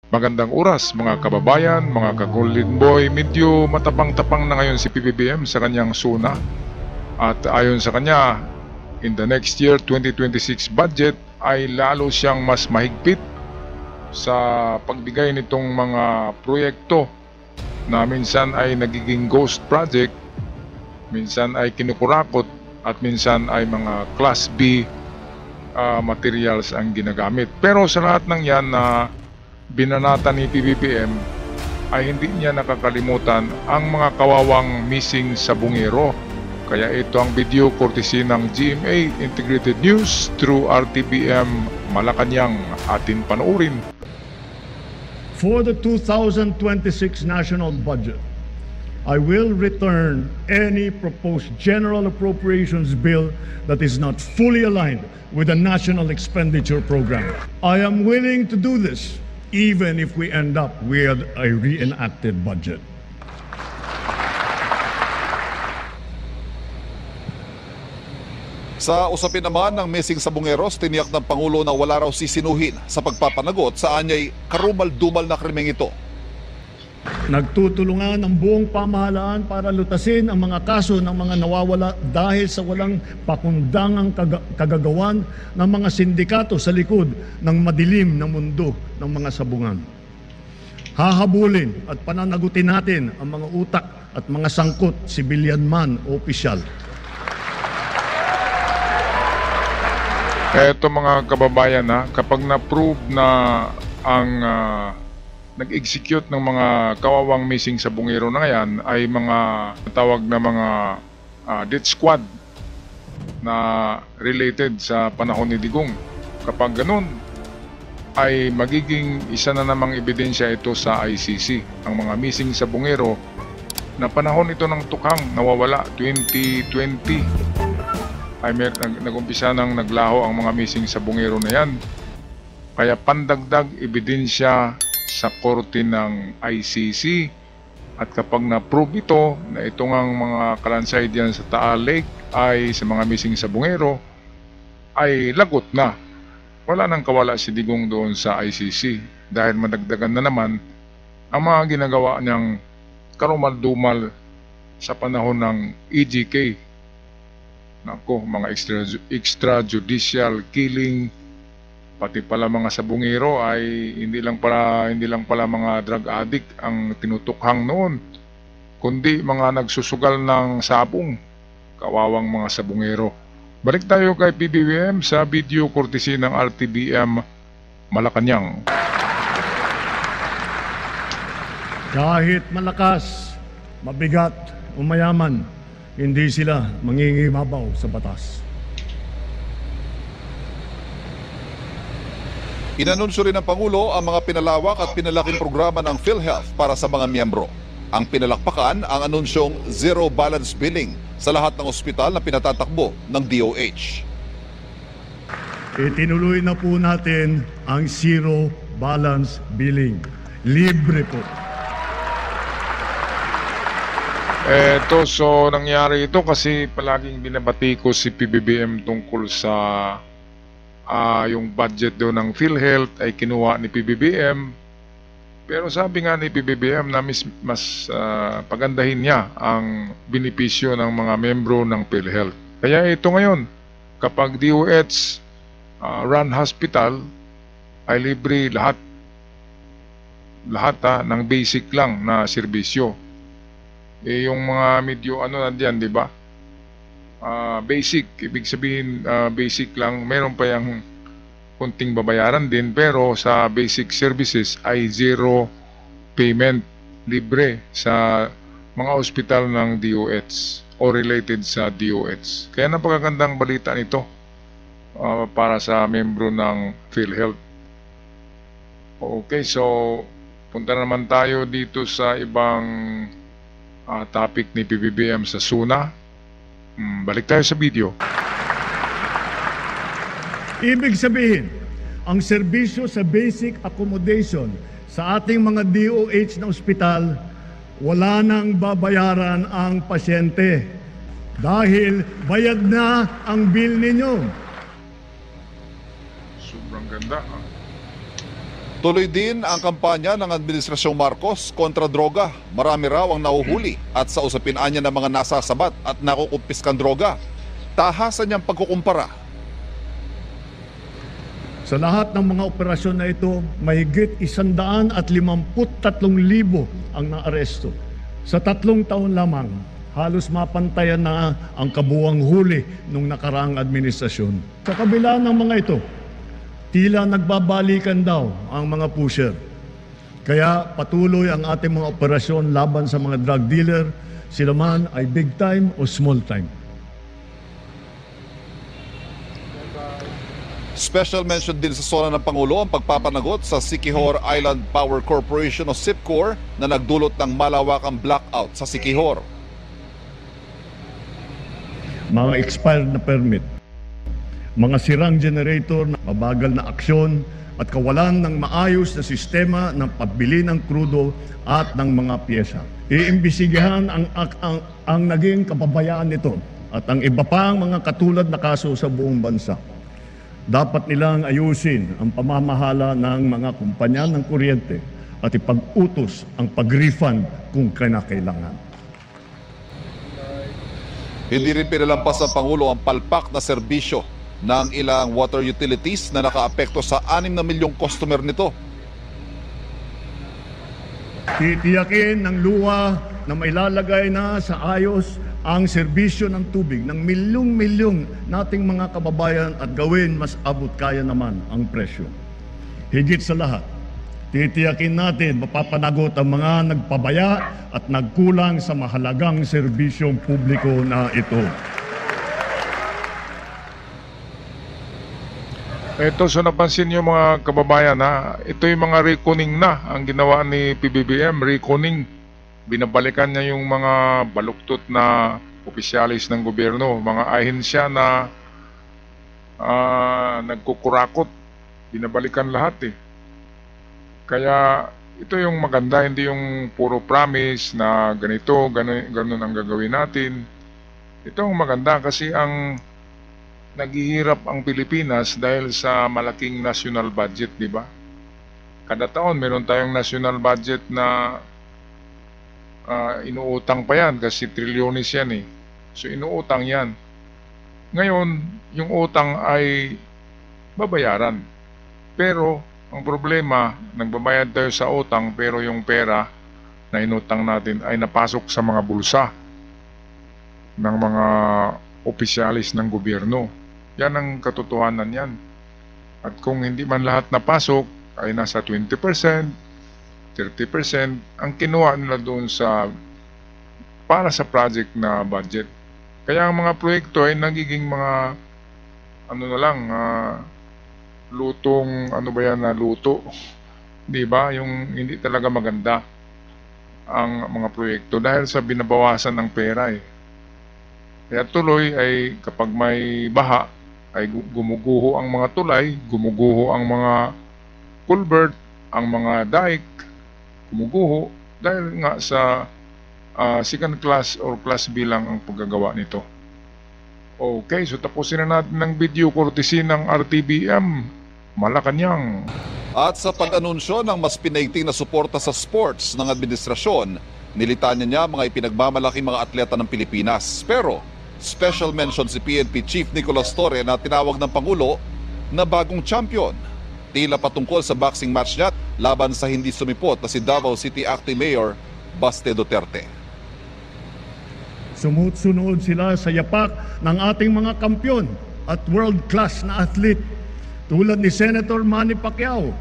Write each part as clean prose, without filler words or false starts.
Magandang oras mga kababayan, mga ka-Golden Boy. Medyo matapang-tapang na ngayon si PBBM sa kanyang SUNA. At ayon sa kanya, in the next year 2026 budget ay lalo siyang mas mahigpit sa pagbigay nitong mga proyekto na minsan ay nagiging ghost project, minsan ay kinukurakot at minsan ay mga Class B materials ang ginagamit. Pero sa lahat ng yan na binanata ni PBBM ay hindi niya nakakalimutan ang mga kawawang missing sa bungero. Kaya ito ang video courtesy ng GMA Integrated News through RTBM Malacanang, atin panoorin. For the 2026 national budget, I will return any proposed general appropriations bill that is not fully aligned with the national expenditure program. I am willing to do this even if we end up with a reenacted budget. Sa usapin naman ng missing sa Bungeros, tiniyak ng Pangulo na wala raw sisinuhin sa pagpapanagot sa anyay karumal-dumal na krimeng ito. Nagtutulungan ang buong pamahalaan para lutasin ang mga kaso ng mga nawawala dahil sa walang pakundangang kagagawan ng mga sindikato sa likod ng madilim na mundo ng mga sabungan. Hahabulin at pananagutin natin ang mga utak at mga sangkot, sibilyan man o opisyal. Eto mga kababayan, kapag na-prove na ang nag-execute ng mga kawawang missing sa bungero na yan ay mga tawag na mga death squad na related sa panahon ni Digong. Kapag ganun, ay magiging isa na namang ebidensya ito sa ICC. Ang mga missing sa bungero na panahon ito ng tukhang nawawala 2020 ay nag-umpisa nang naglaho ang mga missing sa bungero na yan. Kaya pandagdag ebidensya sa korte ng ICC, at kapag na-prove ito na itong ang mga kalansay diyan sa Taal Lake ay sa mga missing sa bungero, ay lagot na. Wala nang kawala si Digong doon sa ICC dahil madagdagan na naman ang mga ginagawa niyang karumal-dumal sa panahon ng EJK. Nako, mga extrajudicial killing, pati pala mga sabungero ay hindi lang pala mga drug addict ang tinutukhang noon, kundi mga nagsusugal ng sabong, kawawang mga sabungero. Balik tayo kay PBBM sa video courtesy ng RTBM Malacanang. Kahit malakas, mabigat o mayaman, hindi sila mangingibabaw sa batas. Inanunsyo rin ng Pangulo ang mga pinalawak at pinalaking programa ng PhilHealth para sa mga miyembro. Ang pinalakpakan ang anunsyong zero balance billing sa lahat ng ospital na pinatatakbo ng DOH. Itinuloy na po natin ang zero balance billing. Libre po. So nangyari ito kasi palaging binabati ko si PBBM tungkol sa yung budget doon ng PhilHealth ay kinuha ni PBBM. Pero sabi nga ni PBBM na mas pagandahin niya ang benepisyo ng mga membro ng PhilHealth. Kaya ito ngayon, kapag DOH run hospital, ay libre lahat ng basic lang na serbisyo. Yung mga medyo nandiyan, di ba? Basic, ibig sabihin basic lang, meron pa yung kunting babayaran din, pero sa basic services ay zero payment, libre sa mga ospital ng DOH o related sa DOH. Kaya napakagandang balita nito para sa membro ng PhilHealth. Okay, so punta naman tayo dito sa ibang topic ni PBBM sa SUNA. Balik tayo sa video. Ibig sabihin, ang serbisyo sa basic accommodation sa ating mga DOH na ospital, wala nang babayaran ang pasyente dahil bayad na ang bill ninyo. Sobrang ganda. Tuloy din ang kampanya ng Administrasyong Marcos kontra droga. Marami raw ang nahuhuli at sa usapin niya ng mga nasasabat at nakukumpiskan droga. Tahasan niyang pagkukumpara. Sa lahat ng mga operasyon na ito, mahigit 153,000 ang naaresto. Sa 3 taon lamang, halos mapantayan na ang kabuuang huli ng nakaraang administrasyon. Sa kabila ng mga ito, tila nagbabalikan daw ang mga pusher. Kaya patuloy ang ating mga operasyon laban sa mga drug dealer, sila man ay big time o small time. Special mention din sa sona ng Pangulo ang pagpapanagot sa Siquijor Island Power Corporation o SIPCOR na nagdulot ng malawakang blackout sa Siquijor. Mga expired na permit, mga sirang generator na mabagal na aksyon at kawalan ng maayos na sistema ng pagbili ng krudo at ng mga piyesa. Iimbestigahan ang naging kapabayaan nito at ang iba pang mga katulad na kaso sa buong bansa. Dapat nilang ayusin ang pamamahala ng mga kumpanya ng kuryente at ipag-utos ang pag-refund kung kailangan. Hindi rin pinalampas ng Pangulo ang palpak na serbisyo ng ilang water utilities na nakaapekto sa 6 na milyong customer nito. Titiyakin ng luwa na mailalagay na sa ayos ang serbisyo ng tubig ng milyong-milyong nating mga kababayan at gawin mas abot kaya naman ang presyo. Higit sa lahat, titiyakin natin mapapanagot ang mga nagpabaya at nagkulang sa mahalagang serbisyong publiko na ito. Ito, so napansin nyo mga kababayan ha, ito yung mga reconing na ang ginawa ni PBBM, reconing. Binabalikan niya yung mga baluktot na opisyalis ng gobyerno, mga ahensya na nagkukurakot. Binabalikan lahat eh. Kaya ito yung maganda, hindi yung puro promise na ganito, ganun ang gagawin natin. Ito ang maganda kasi ang naghihirap ang Pilipinas dahil sa malaking national budget, di ba? Kada taon meron tayong national budget na inuutang pa yan kasi trilyones yan eh. So inuutang yan. Ngayon, yung utang ay babayaran. Pero ang problema, nagbabayad tayo sa utang pero yung pera na inutang natin ay napasok sa mga bulsa ng mga opisyalis ng gobyerno. Yan ang katotohanan yan. At kung hindi man lahat napasok, ay nasa 20%, 30% ang kinuha nila doon para sa project na budget. Kaya ang mga proyekto ay nagiging mga lutong luto. 'Di ba? Yung hindi talaga maganda ang mga proyekto dahil sa binabawasan ng pera eh. Kaya tuloy ay kapag may baha ay gumuguho ang mga tulay, gumuguho ang mga culvert, ang mga dike, gumuguho dahil nga sa second class or class B lang ang paggagawa nito. Okay, so tapusin na natin ng video courtesy ng RTBM, Malacanang. At sa pag-anunsyo ng mas pinaigting na suporta sa sports ng administrasyon, nilitanya niya mga ipinagmamalaking mga atleta ng Pilipinas. Pero special mention si PNP Chief Nicolas Torre na tinawag ng Pangulo na bagong champion. Tila patungkol sa boxing match niya laban sa hindi sumipot na si Davao City Acting Mayor Baste Duterte. Sumusunod sila sa yapak ng ating mga kampiyon at world-class na athlete tulad ni Senator Manny Pacquiao,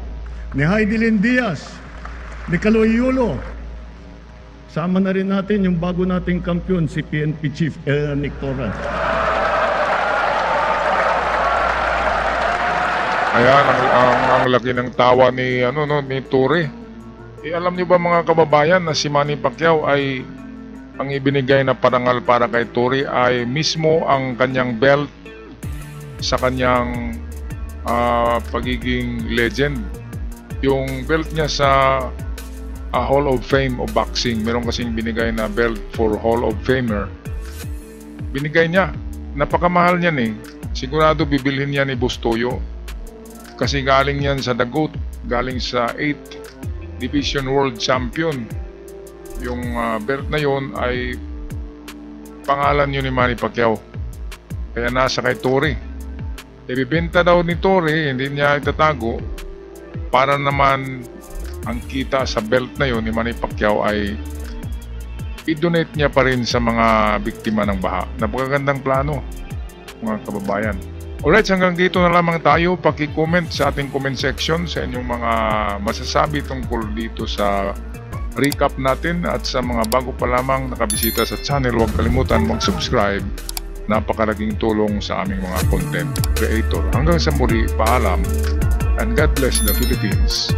ni Heidelin Diaz, ni Kaloy Yulo. Sama na rin natin yung bago nating kampiyon, si PNP Chief Nick Torres. Ayan, ang laki ng tawa ni Torre. Alam niyo ba mga kababayan na si Manny Pacquiao ay ang ibinigay na parangal para kay Torre ay mismo ang kanyang belt sa kanyang pagiging legend. Yung belt niya sa Hall of Fame of Boxing, meron kasing binigay na belt for Hall of Famer. Binigay niya. Napakamahal niyan eh. Sigurado bibilhin niya ni Bustoyo. Kasi galing yan sa dagot. galing sa 8th Division World Champion. Yung belt na yon ay pangalan yun ni Manny Pacquiao. Kaya nasa kay Torre. Ibibenta daw ni Torre, hindi niya itatago, para naman ang kita sa belt na yun ni Manny Pacquiao ay i-donate niya pa rin sa mga biktima ng baha. Napakagandang plano, mga kababayan. Alright, hanggang dito na lamang tayo. Paki-comment sa ating comment section sa inyong mga masasabi tungkol dito sa recap natin, at sa mga bago pa lamang nakabisita sa channel, huwag kalimutan mag-subscribe. Napakalaking tulong sa aming mga content creator. Hanggang sa muli, paalam, and God bless the Philippines.